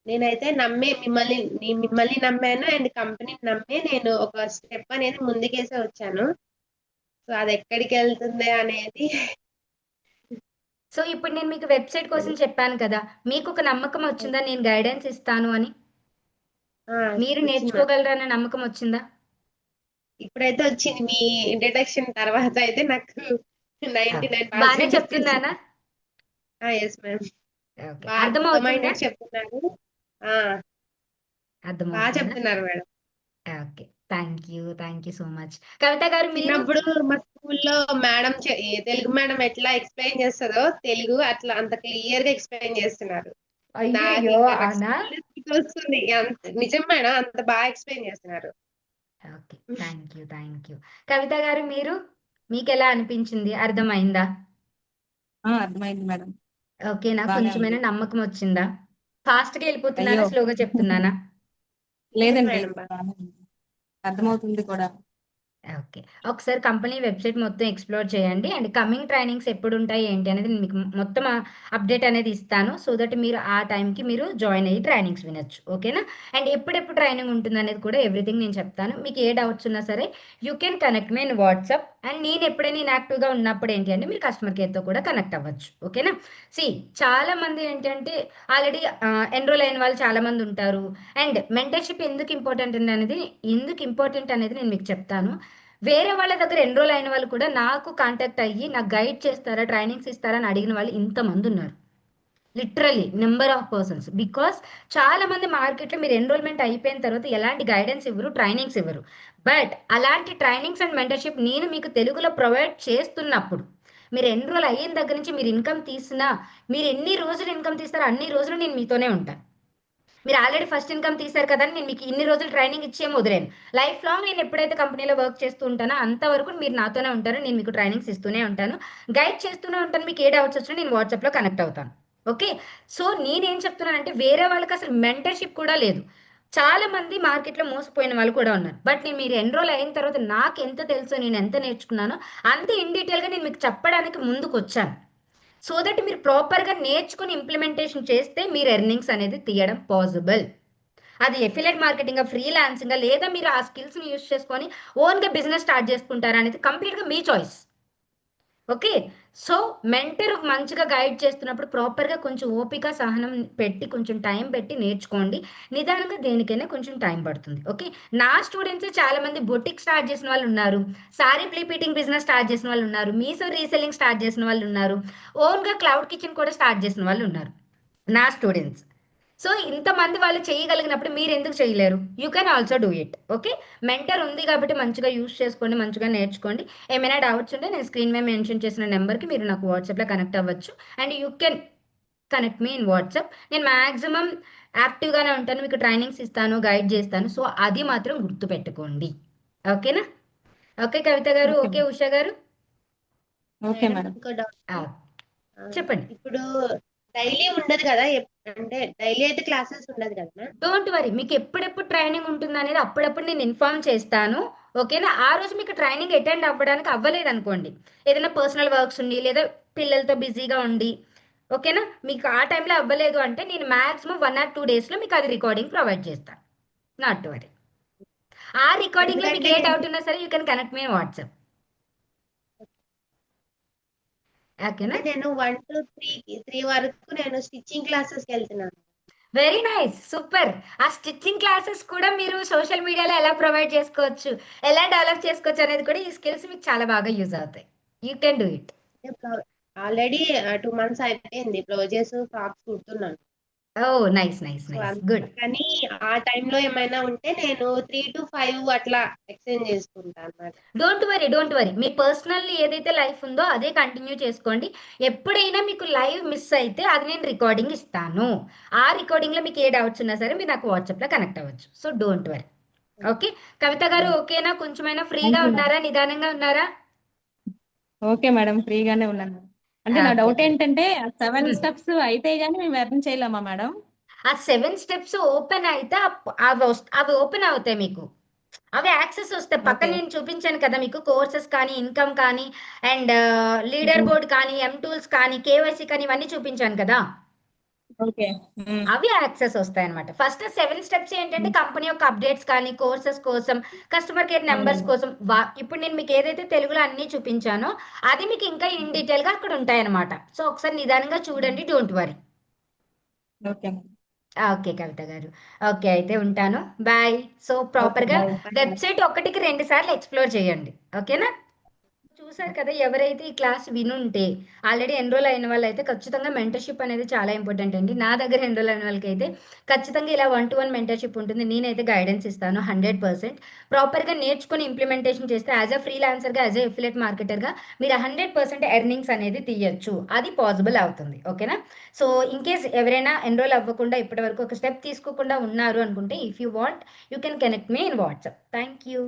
నేనైతే మిమ్మల్ని నమ్మాను అండ్ కంపెనీని నమ్మి నేను ఒక స్టెప్ అనేది ముందుకేసే వచ్చాను. సో అది ఎక్కడికి వెళ్తుంది అనేది సో ఇప్పుడు నేను మీకు వెబ్సైట్ కోసం చెప్పాను కదా! మీకు ఒక నమ్మకం వచ్చిందా నేను గైడెన్స్ ఇస్తాను అని? ఆ, మీరు వచ్చింది మేడం. నేర్చుకోగలరన్న నమ్మకం వచ్చిందా? ఇప్పుడైతే వచ్చింది మీ ఇంట్రడక్షన్ తర్వాత అయితే నాకు 99% బానే చెప్తున్నానా? వచ్చేసింది. Yes madam. ఓకే. బాగా అర్థమవుతుందా? అర్థమైనట్టు చెప్తున్నారు. ఆ, బాగా అర్థమవుతుందా? చెప్తున్నారు madam. Okay. Thank you so much. Kavitha గారు మీరు? చిన్నప్పుడు మా స్కూల్లో మేడం తెలుగు మేడం ఎట్లా ఎక్స్ప్లెయిన్ చేస్తుందో తెలుగు అట్లా అంత క్లియర్ గా ఎక్స్ప్లెయిన్ చేస్తున్నారు. నాకు అయ్యయ్యో! ఇంకా నాకు అవునా? స్కూల్ వస్తుంది. నిజం మేడం అంత బాగా ఎక్స్ప్లెయిన్ చేస్తున్నారు. ఓకే. Thank you. కవిత గారు మీరు? మీకెలా అనిపించింది? అర్థమైందా? అర్థమైంది మేడం. ఓకేనా? బానే ఉంది. కొంచెమైనా నమ్మకం వచ్చిందా? ఫాస్ట్‌గా అయ్యో! ఎళ్ళిపోతున్నానా? స్లోగా చెప్తున్నానా? లేదు లేదండి. మేడం. బానే ఉంది. అర్థమవుతుంది కూడా. ఓకే. ఒకసారి కంపెనీ వెబ్‌సైట్ మొత్తం ఎక్స్‌ప్లోర్ చేయండి. అండ్ కమింగ్ ట్రైనింగ్స్ ఎప్పుడుంటాయి ఏంటి అనేది నేను మీకు మొత్తం అప్డేట్ అనేది ఇస్తాను. సో దట్ మీరు ఆ టైంకి మీరు జాయిన్ అయ్యి ట్రైనింగ్స్ వినొచ్చు. ఓకేనా? అండ్ ఎప్పుడెప్పుడు ట్రైనింగ్ ఉంటుందనేది కూడా ఎవ్రీథింగ్ నేను చెప్తాను. మీకు ఏ డౌట్స్ ఉన్నా సరే you can connect me in WhatsApp. And నేను ఎప్పుడైనా ఇన్‌యాక్టివ్‌గా ఉన్నప్పుడు ఏంటి అంటే మీరు కస్టమర్ కేర్‌తో కూడా కనెక్ట్ అవ్వచ్చు. ఓకేనా? చాలామంది ఏంటంటే ఆల్రెడీ ఎన్రోల్ అయిన వాళ్ళు చాలామంది ఉంటారు. అండ్ మెంటర్‌షిప్ ఎందుకు ఇంపార్టెంట్ అనేది నేను మీకు చెప్తాను. వేరే వాళ్ళ దగ్గర ఎన్రోల్ అయిన వాళ్ళు కూడా నాకు కాంటాక్ట్ అయ్యి నాకు గైడ్ చేస్తారా, ట్రైనింగ్స్ ఇస్తారా అని అడిగిన వాళ్ళు ఇంతమంది ఉన్నారు. Literally number of persons. Because చాలా మంది మార్కెట్లో మీరు ఎన్రోల్మెంట్ అయిపోయిన తర్వాత ఎలాంటి గైడెన్స్ ఇవ్వరు, ట్రైనింగ్స్ ఇవ్వరు. బట్ అలాంటి ట్రైనింగ్స్ అండ్ మెంటర్షిప్ నేను మీకు తెలుగులో ప్రొవైడ్ చేస్తున్నప్పుడు మీరు ఎన్రోల్ అయిన దగ్గర నుంచి మీరు ఇన్కమ్ తీసినా, మీరు ఎన్ని రోజులు ఇన్కమ్ తీస్తారో అన్ని రోజులు నేను మీతోనే ఉంటాను. మీరు ఆల్రెడీ ఫస్ట్ ఇన్కమ్ తీశారు కదా అని నేను మీకు ఇన్ని రోజులు ట్రైనింగ్ ఇచ్చేం వదిలేను. లైఫ్ లాంగ్ నేను ఎప్పుడైతే కంపెనీలో వర్క్ చేస్తూ ఉంటానో అంతవరకు మీరు నాతోనే ఉంటారు. నేను మీకు ట్రైనింగ్స్ ఇస్తూనే ఉంటాను. గైడ్ చేస్తూనే ఉంటాను. మీకు ఏ డౌట్స్ వచ్చినా నేను వాట్సాప్లో కనెక్ట్ అవుతాను. ఓకే. సో నేనేం చెప్తున్నానంటే వేరే వాళ్ళకి అసలు మెంటర్షిప్ కూడా లేదు. చాలా మంది మార్కెట్లో మోసపోయిన వాళ్ళు కూడా ఉన్నారు. బట్ నేను మీరు ఎన్రోల్ అయిన తర్వాత నాకు ఎంత తెలుసో నేను ఎంత నేర్చుకున్నానో అంత ఇన్ డీటెయిల్గా నేను మీకు చెప్పడానికి ముందుకు వచ్చాను. సో దట్ మీరు ప్రాపర్గా నేర్చుకుని ఇంప్లిమెంటేషన్ చేస్తే మీరు ఎర్నింగ్స్ అనేది తీయడం పాసిబుల్. అది ఎఫిలియేట్ మార్కెటింగ్, ఫ్రీలాన్సింగ్ లేదా మీరు ఆ స్కిల్స్ని యూస్ చేసుకొని ఓన్గా బిజినెస్ స్టార్ట్ చేసుకుంటారా అనేది కంప్లీట్గా మీ చాయిస్. ఓకే. సో, మెంటర్ మంచిగా గైడ్ చేస్తున్నప్పుడు ప్రాపర్‌గా కొంచెం ఓపిక, సహనం పెట్టి, కొంచెం టైం పెట్టి నేర్చుకోండి. నిదానంగా దేనికైనా కొంచెం టైం పడుతుంది. ఓకే. నా స్టూడెంట్సే చాలామంది బొటిక్ స్టార్ట్ చేసిన వాళ్ళున్నారు. సారీ ప్రీపీటింగ్ బిజినెస్ స్టార్ట్ చేసిన వాళ్ళున్నారు. మీషో రీసెల్లింగ్ స్టార్ట్ చేసిన వాళ్ళున్నారు. ఓన్‌గా క్లౌడ్ కిచెన్ కూడా స్టార్ట్ చేసిన వాళ్ళున్నారు. నా స్టూడెంట్స్. సో, ఇంతమంది వాళ్ళు చేయగలిగినప్పుడు మీరెందుకు చేయలేరు? You can also do it. Okay. Mentor ఉంది కాబట్టి మంచిగా యూజ్ చేసుకోండి. మంచిగా నేర్చుకోండి. ఏమైనా డౌట్స్ ఉంటే నేను స్క్రీన్ మీద మెన్షన్ చేసిన నెంబర్‌కి మీరు నాకు వాట్సాప్‌లో కనెక్ట్ అవ్వచ్చు. And you can connect me in WhatsApp. నేను మాక్సిమం యాక్టివ్‌గానే ఉంటాను. మీకు ట్రైనింగ్స్ ఇస్తాను, గైడ్ చేస్తాను. సో, అది మాత్రం గుర్తుపెట్టుకోండి. ఓకేనా? ఓకే కవిత గారు. Okay okay madam. ఉషా గారు. Okay madam madam. ఇంకో డౌట్. ఆ! చెప్పండి. ఇప్పుడు డైలీ ఉండదు కదా, అంటే డైలీ అయితే క్లాసెస్ ఉండదు కదా. Don't worry. మీకు ఎప్పుడెప్పుడు ట్రైనింగ్ ఉంటుందనేది అప్పుడప్పుడు నేను ఇన్ఫార్మ్ చేస్తాను. ఓకేనా? ఆ రోజు మీకు ట్రైనింగ్ అటెండ్ అవ్వడానికి అవ్వలేదనుకోండి. ఏదైనా పర్సనల్ వర్క్స్ ఉండి, లేదా పిల్లలతో బిజీగా ఉండి, ఓకేనా? మీకు ఆ టైంలో అవ్వలేదు అంటే నేను మాక్సిమం 1 ఆర్ 2 డేస్‌లో మీకు అది రికార్డింగ్ ప్రొవైడ్ చేస్తాను. Not to worry. ఆ రికార్డింగ్‌లో మీకు ఎందుకంటే ఏ నేను డౌట్ ఉన్నా సరే you can connect me in WhatsApp. ఓకేనా? అంటే నేను 1 to 3 వరకు నేను స్టిచ్చింగ్ క్లాసెస్కి వెళ్తున్నాను. Very nice. సూపర్. ఆ స్టిచ్చింగ్ క్లాసెస్ కూడా మీరు సోషల్ మీడియాలో ఎలా ప్రొవైడ్ చేసుకోవచ్చు, ఎలా డెవలప్ చేసుకోవచ్చు అనేది కూడా ఈ స్కిల్స్ మీకు చాలా బాగా యూజ్ అవుతాయి. You can do it. Already 2 months అయిపోయింది, బ్లౌజెస్ ఫ్రాక్స్ కుడుతున్నాను. Oh! Nice. Nice. So nice. Good. అందుకని ఆ టైంలో ఏమైనా ఉంటే నేను 3 to 5 అట్లా ఎక్స్చేంజ్ చేసుకుంటా అన్నమాట. Don't worry. Don't worry. Me personal ఏదైతే లైఫ్ ఉందో అదే కంటిన్యూ చేసుకోండి. ఎప్పుడైనా మీకు లైవ్ మిస్ అయితే అది నేను రికార్డింగ్ ఇస్తాను. ఆ రికార్డింగ్‌లో మీకు ఏ డౌట్స్ ఉన్నా సరే మీరు నాకు వాట్సాప్‌లో కనెక్ట్ అవ్వచ్చు. So, don't worry. Okay. Kavitha గారు ఓకేనా? కొంచెమైనా థ్యాంక్ ఫ్రీగా యూ మేడం. ఉన్నారా? నిదానంగా ఉన్నారా? Okay madam. ఫ్రీగానే ఉన్నాను మేడం. అంటే నా ఓకే. డౌట్ ఏంటంటే 7 హ్మ్. స్టెప్స్ అయితే గానీ మేము ఎర్న్ చేయలేమా మేడం? ఆ 7 స్టెప్స్ ఓపెన్ అయితే అవి ఓపెన్ అవుతాయి మీకు. అవి యాక్సెస్ వస్తాయి. పక్కన ఓకే. నేను చూపించాను కదా మీకు కోర్సెస్ కానీ, ఇన్‌కమ్ కానీ అండ్ లీడర్ హ్మ్. బోర్డ్ కానీ, ఎమ్ టూల్స్ కానీ, కేవైసీ కానీ ఇవన్నీ చూపించాను కదా! ఓకే. హ్మ్. అవి యాక్సెస్ వస్తాయన్నమాట. ఫస్ట్ 7 స్టెప్స్ ఏంటంటే హ్మ్. కంపెనీ యొక్క అప్డేట్స్ కానీ, కోర్సెస్ కోసం, కస్టమర్ కేర్ నంబర్స్ అవునండి. కోసం ఇప్పుడు నేను మీకు ఏదైతే తెలుగులో అన్నీ చూపించానో అది మీకు ఇంకా ఇన్ డీటెయిల్‌గా అక్కడ ఉంటాయన్నమాట. సో, ఒకసారి నిదానంగా చూడండి. Don't worry. Okay madam. Okay Kavitha గారు. ఓకే. అయితే ఉంటాను. బాయ్. So, okay. ప్రాపర్‌గా బాయ్. వెబ్‌సైట్ ఒకటికి 2 సార్లు ఎక్స్‌ప్లోర్ చేయండి. ఓకేనా? చూసారు కదా! ఎవరైతే ఈ క్లాస్ వినుంటే ఆల్రెడీ ఎన్రోల్ అయిన వాళ్ళైతే ఖచ్చితంగా మెంటర్‌షిప్ అనేది చాలా ఇంపార్టెంట్ అండి. నా దగ్గర ఎన్రోల్ అయిన వాళ్ళకైతే ఖచ్చితంగా ఇలా 1-to-1 మెంటర్‌షిప్ ఉంటుంది. నేనైతే గైడెన్స్ ఇస్తాను 100%. ప్రాపర్‌గా నేర్చుకొని ఇంప్లిమెంటేషన్ చేస్తే యాస్ ఎ ఫ్రీలాన్సర్‌గా, యాస్ ఎ అఫిలియేట్ మార్కెటర్‌గా మీరు 100% ఎర్నింగ్స్ అనేది తీయొచ్చు. అది పాసిబుల్ అవుతుంది. ఓకేనా? సో, ఇన్‌కేస్ ఎవరైనా ఎన్రోల్ అవ్వకుండా ఇప్పటివరకు ఒక స్టెప్ తీసుకోకుండా ఉన్నారు అనుకుంటే if you want you can connect me in WhatsApp. Thank you.